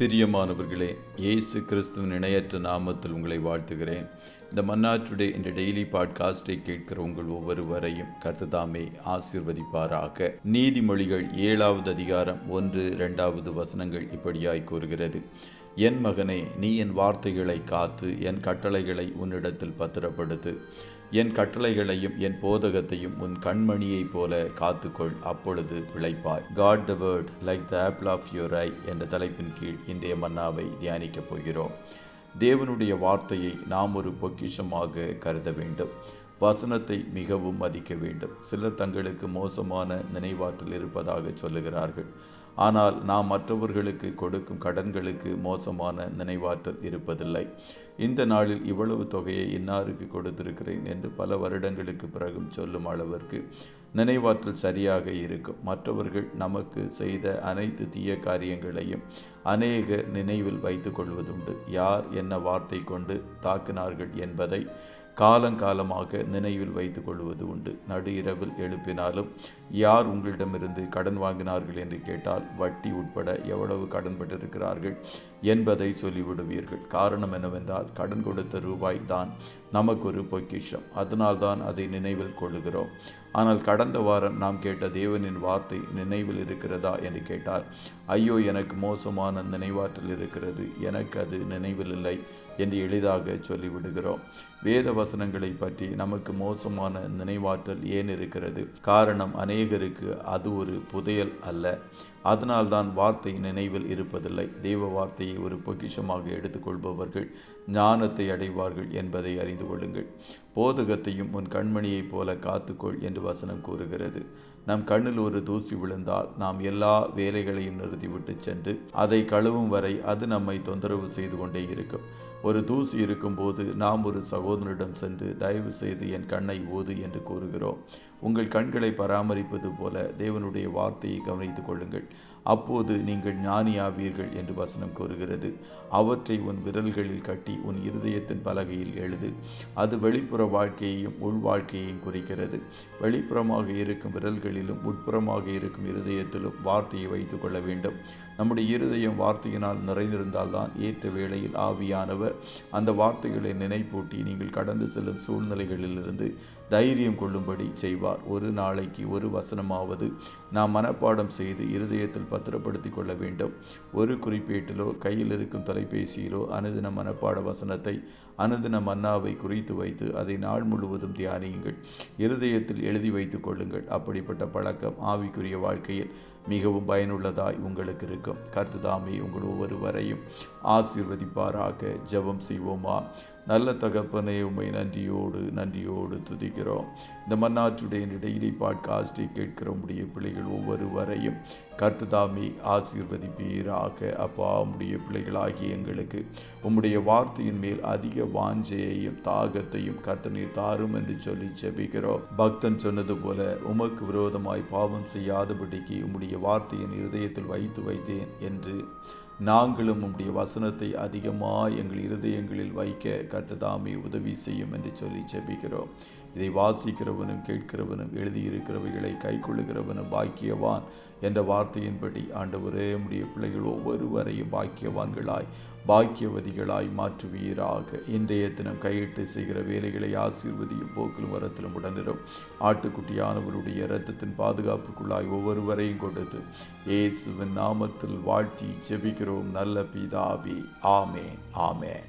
பிரியமானவர்களே, இயேசு கிறிஸ்துவின் இணையற்ற நாமத்தில் உங்களை வாழ்த்துகிறேன். இந்த மன்னா டுடே என்ற டெய்லி பாட்காஸ்டை கேட்கிற உங்கள் ஒவ்வொருவரையும் கர்த்தர் ஆசீர்வதிப்பாராக. நீதிமொழிகள் 7வது அதிகாரம் 1-2 வசனங்கள் இப்படியாய் கூறுகிறது. என் மகனே, நீ என் வார்த்தைகளை காத்து என் கட்டளைகளை உன்னிடத்தில் பத்திரப்படுத்து. என் கட்டளைகளையும் என் போதகத்தையும் உன் கண்மணியைப் போல காத்துக்கொள், அப்பொழுது பிழைப்பாய். Got the word like the apple of your eye என்ற தலைப்பின் கீழ் இன்றைய மன்னாவை தியானிக்கப் போகிறோம். தேவனுடைய வார்த்தையை நாம் ஒரு பொக்கிஷமாக கருத வேண்டும். வசனத்தை மிகவும் மதிக்க வேண்டும். சிலர் தங்களுக்கு மோசமான நினைவாற்றல் இருப்பதாக சொல்லுகிறார்கள். ஆனால் நாம் மற்றவர்களுக்கு கொடுக்கும் கடன்களுக்கு மோசமான நினைவாற்றல் இருப்பதில்லை. இந்த நாளில் இவ்வளவு தொகையை இன்னாருக்கு கொடுத்திருக்கிறேன் என்று பல வருடங்களுக்கு பிறகும் சொல்லும் அளவிற்கு நினைவாற்றல் சரியாக இருக்கும். மற்றவர்கள் நமக்கு செய்த அனைத்து தீய காரியங்களையும் அநேகர் நினைவில் வைத்து கொள்வதுண்டு. யார் என்ன வார்த்தை கொண்டு தாக்கினார்கள் என்பதை காலங்காலமாக நினைவில் வைத்து கொள்வது உண்டு. நடு இரவில் எழுப்பினாலும் யார் உங்களிடமிருந்து கடன் வாங்கினார்கள் என்று கேட்டால் வட்டி உட்பட எவ்வளவு கடன் பட்டிருக்கிறார்கள் என்பதை சொல்லிவிடுவீர்கள். காரணம் என்னவென்றால், கடன் கொடுத்த ரூபாய் தான் நமக்கு ஒரு பொக்கிஷம். அதனால்தான் அதை நினைவில் கொள்ளுகிறோம். ஆனால் கடந்த வாரம் நாம் கேட்ட தேவனின் வார்த்தை நினைவில் இருக்கிறதா என்று கேட்டால், ஐயோ, எனக்கு மோசமான நினைவாற்றல் இருக்கிறது, எனக்கு அது நினைவில் இல்லை என்று எளிதாக சொல்லிவிடுகிறோம். வேத வசனங்களை பற்றி நமக்கு மோசமான நினைவாற்றல் ஏன் இருக்கிறது? காரணம், அநேகருக்கு அது ஒரு புதையல் அல்ல. அதனால்தான் வார்த்தை நினைவில் இருப்பதில்லை. தெய்வ வார்த்தையை ஒரு பொக்கிஷமாக எடுத்துக்கொள்பவர்கள் ஞானத்தை அடைவார்கள் என்பதை அறிந்து கொள்ளுங்கள். போதகத்தையும் உன் கண்மணியைப் போல காத்துக்கொள் என்று வசனம் கூறுகிறது. நம் கண்ணில் ஒரு தூசி விழுந்தால் நாம் எல்லா வேலைகளையும் நிறுத்திவிட்டு சென்று அதை கழுவும் வரை அது நம்மை தொந்தரவு செய்து கொண்டே இருக்கும். ஒரு தூசி இருக்கும்போது நாம் ஒரு சகோதரனிடம் சென்று, தயவு செய்து என் கண்ணை ஊது என்று கூறுகிறோம். உங்கள் கண்களை பராமரிப்பது போல தேவனுடைய வார்த்தையை கவனித்துக் கொள்ளுங்கள், அப்போது நீங்கள் ஞானியாவீர்கள் என்று வசனம் கூறுகிறது. அவற்றை உன் விரல்களில் கட்டி உன் இருதயத்தின் பலகையில் எழுது. அது வெளிப்புற வாழ்க்கையையும் உள் வாழ்க்கையையும் குறிக்கிறது. வெளிப்புறமாக இருக்கும் விரல்களிலும் உட்புறமாக இருக்கும் இருதயத்திலும் வார்த்தையை வைத்துக் கொள்ள வேண்டும். நம்முடைய இருதயம் வார்த்தையினால் நிறைந்திருந்தால்தான் ஏற்ற வேளையில் ஆவியானவர் அந்த வார்த்தைகளை நினைப்பூட்டி நீங்கள் கடந்து செல்லும் சூழ்நிலைகளிலிருந்து தைரியம் கொள்ளும்படி செய்வார். ஒரு நாளைக்கு ஒரு வசனமாவது நாம் மனப்பாடம் செய்து இருதயத்தில் பத்திரப்படுத்தி கொள்ள வேண்டும். ஒரு குறிப்பேட்டிலோ கையில் இருக்கும் தொலைபேசியிலோ அனுதின மனப்பாட வசனத்தை, அனுதின மன்னாவை குறித்து வைத்து அதை நாள் முழுவதும் தியானியுங்கள். இருதயத்தில் எழுதி வைத்துக் கொள்ளுங்கள். அப்படிப்பட்ட பழக்கம் ஆவிக்குரிய வாழ்க்கையில் மிகவும் பயனுள்ளதாய் உங்களுக்கு இருக்கும். கர்த்தர் உங்கள் ஒவ்வொருவரையும் ஆசீர்வதிப்பாராக. ஜெபம் செய்வோமா? நல்ல தகப்பனே, உம்மை நன்றியோடு துதிக்கிறோம். இந்த மன்னா டுடே டெய்லி பாட்காஸ்டை கேட்கிற உம்முடைய பிள்ளைகள் ஒவ்வொருவரையும் கர்த்தர் ஆசீர்வதிப்பீராக. அப்பா, உம்முடைய பிள்ளைகளாகிய எங்களுக்கு உம்முடைய வார்த்தையின் மேல் அதிக வாஞ்சையையும் தாகத்தையும் கர்த்தர் தாரும் என்று சொல்லி ஜெபிக்கிறோம். பக்தன் சொன்னது போல, உமக்கு விரோதமாய் பாவம் செய்யாதபடிக்கு உம்முடைய வார்த்தையின் இருதயத்தில் வைத்தேன் என்று நாங்களும் உம்முடைய வசனத்தை அதிகமாக எங்கள் இருதயங்களில் வைக்க கர்த்தர் உதவி செய்யும் என்று சொல்லி ஜெபிக்கிறோம். இதை வாசிக்கிறவனும் கேட்கிறவனும் எழுதியிருக்கிறவைகளை கைக்கொள்ளுகிறவனும் பாக்கியவான் என்ற வார்த்தையின்படி ஆண்டவரே, உம்முடைய பிள்ளைகள் ஒவ்வொருவரையும் பாக்கியவான்களாய் பாக்கியவதிகளாய் மாற்றுவீராக. இன்றைய தினம் கையிட்டு செய்கிற வேலைகளை ஆசீர்வதியும், போக்கிலும் வரத்திலும் உடனிரும். ஆட்டுக்குட்டியானவருடைய இரத்தத்தின் பாதுகாப்புக்குள்ளாய் ஒவ்வொருவரையும் கொடுத்து இயேசுவின் நாமத்தில் வாழ்த்தி ஜெபிக்கிறோம் நல்ல பிதாவே. ஆமென்.